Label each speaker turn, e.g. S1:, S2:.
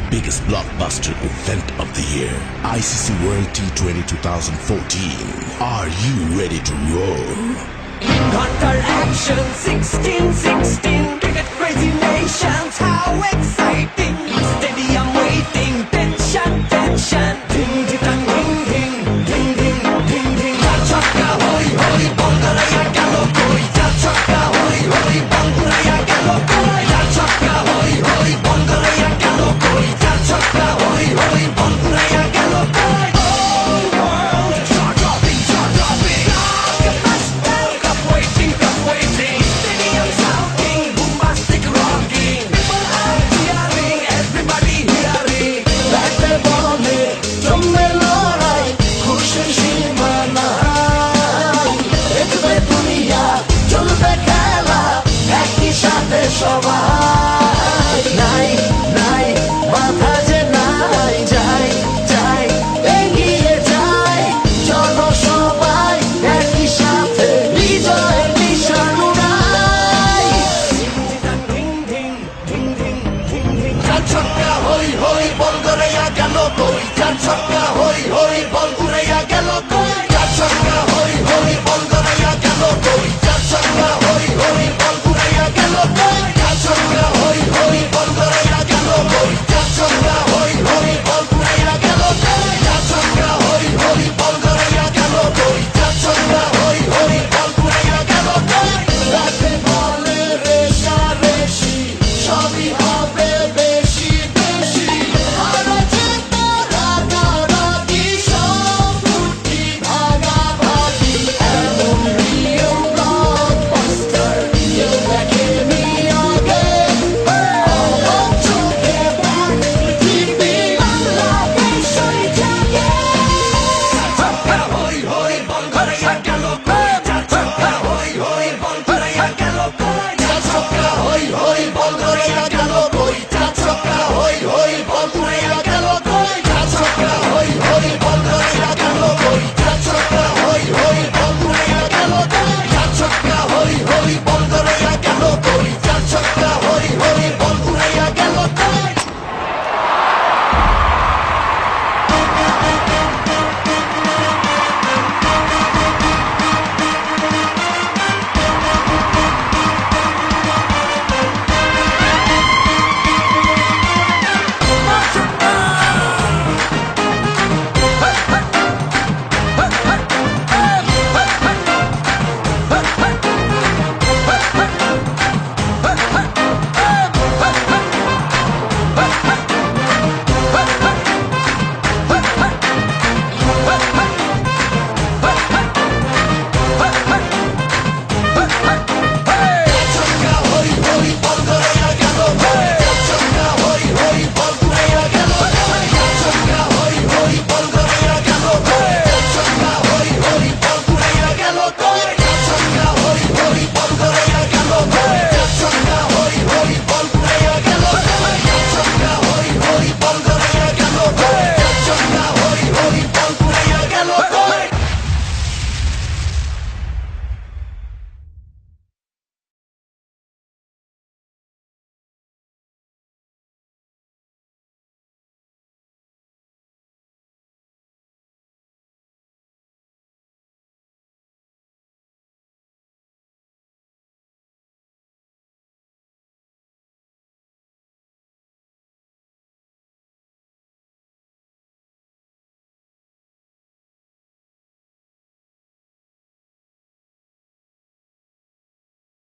S1: biggest blockbuster event of the year, ICC World T20 2014. Are you ready to roll?
S2: Hunter action 16-16 cricket crazy nations, how exciting! Stadium waiting, tension, tension. Ding ding dang, ding ding ding ding ding ding. Char chakka hoi hoi, ball garaya gelo koi. Char chakka hoi hoi, ball garaya gelo koi. Char chakka hoi hoi, ball garaya gelo koi. Char chakka hoi hoi, ball garaya gelo koi. Whole world jaw dropping, jaw dropping. Cup waiting, cup waiting. Stadium shouting, bombastic rocking. People are cheering, everybody hearing. Batte bole, জমবে লড়াই, খুশির সীমা নাই। দেখবে দুনিয়া, চলবে খেলা, একই সাথে সবাই। নাই নাই মাথা যে নাই, যাই যাই এগিয়ে যাই। চলো সবাই একই সাথে বিজয় নিশান উড়াই। ধিং ধিং ধিং ধিং ধিং ধিং। চার ছক্কা হই হই, বল গড়াইয়া গেল কই। চার ছক্কা হই হই, বল উড়াইয়া গেল কই। চার ছক্কা